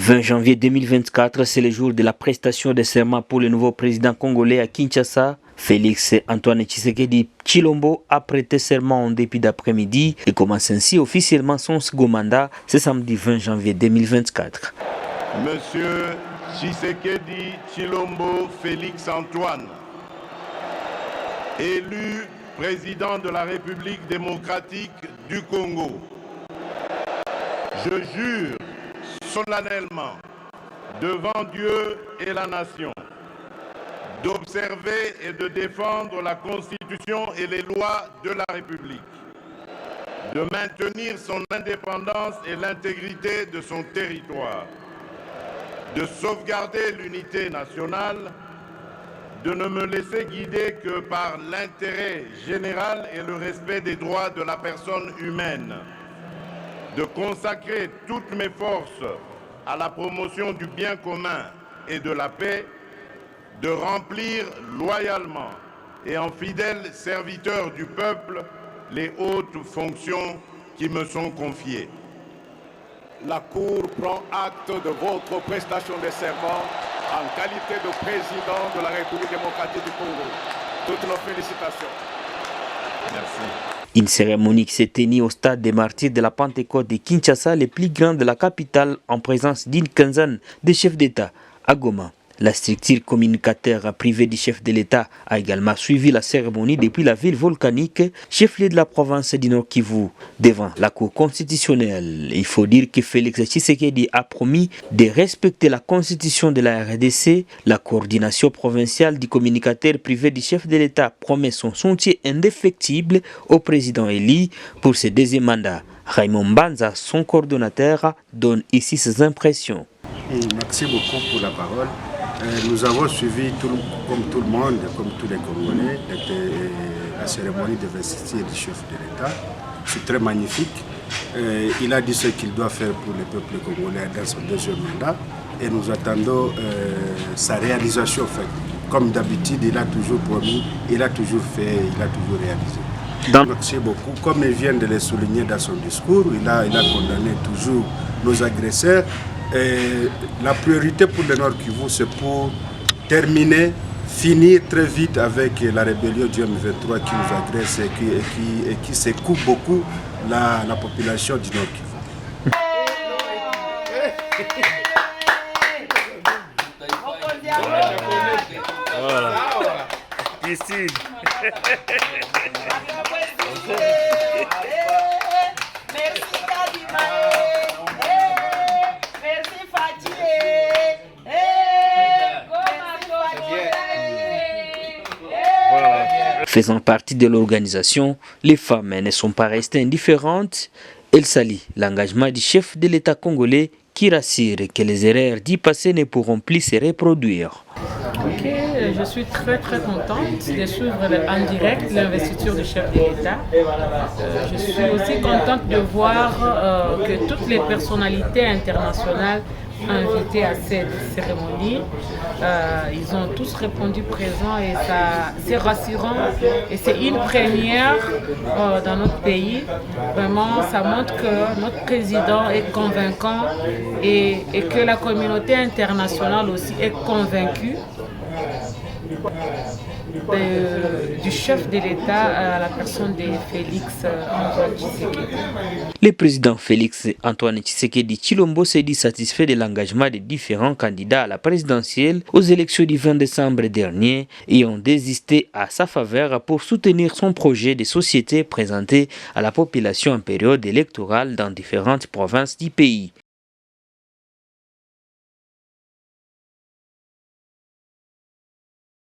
20 janvier 2024, c'est le jour de la prestation de serment pour le nouveau président congolais à Kinshasa. Félix Antoine Tshisekedi Tshilombo a prêté serment en début d'après-midi et commence ainsi officiellement son second mandat ce samedi 20 janvier 2024. Monsieur Tshisekedi Tshilombo Félix Antoine, élu président de la République démocratique du Congo, je jure solennellement devant Dieu et la nation d'observer et de défendre la Constitution et les lois de la République, de maintenir son indépendance et l'intégrité de son territoire, de sauvegarder l'unité nationale, de ne me laisser guider que par l'intérêt général et le respect des droits de la personne humaine, de consacrer toutes mes forces à la promotion du bien commun et de la paix, de remplir loyalement et en fidèle serviteur du peuple les hautes fonctions qui me sont confiées. La Cour prend acte de votre prestation de serment en qualité de président de la République démocratique du Congo. Toutes nos félicitations. Merci. Une cérémonie qui s'est tenue au stade des martyrs de la Pentecôte de Kinshasa, le plus grand de la capitale, en présence d'une quinzaine de chefs d'État à Goma. La structure communicateur privée du chef de l'État a également suivi la cérémonie depuis la ville volcanique, chef-lieu de la province du Nord Kivu, devant la Cour constitutionnelle. Il faut dire que Félix Tshisekedi a promis de respecter la constitution de la RDC. La coordination provinciale du communicateur privé du chef de l'État promet son soutien indéfectible au président élu pour ce deuxième mandat. Raymond Banza, son coordonnateur, donne ici ses impressions. Merci beaucoup pour la parole. Nous avons suivi, comme tout le monde, comme tous les Congolais, la cérémonie d'investiture du chef de l'État. C'est très magnifique. Il a dit ce qu'il doit faire pour le peuple congolais dans son deuxième mandat et nous attendons sa réalisation. En fait. Comme d'habitude, il a toujours promis, il a toujours fait, il a toujours réalisé. Merci beaucoup. Comme il vient de le souligner dans son discours, il a condamné toujours nos agresseurs. Et la priorité pour le Nord Kivu, c'est pour terminer, finir très vite avec la rébellion du M23 qui nous agresse et qui secoue beaucoup la population du Nord Kivu. Voilà. Ici. Faisant partie de l'organisation, les femmes ne sont pas restées indifférentes. Elles saluent l'engagement du chef de l'État congolais qui rassure que les erreurs du passé ne pourront plus se reproduire. Ok, je suis très contente de suivre en direct l'investiture du chef de l'État. Je suis aussi contente de voir que toutes les personnalités internationales invités à cette cérémonie, ils ont tous répondu présents et c'est rassurant et c'est une première dans notre pays. Vraiment, ça montre que notre président est convaincant et que la communauté internationale aussi est convaincue du chef de l'État à la personne de Félix Antoine Tshisekedi. Le président Félix Antoine Tshisekedi Tshilombo s'est dit satisfait de l'engagement des différents candidats à la présidentielle aux élections du 20 décembre dernier et ont désisté à sa faveur pour soutenir son projet de société présenté à la population en période électorale dans différentes provinces du pays.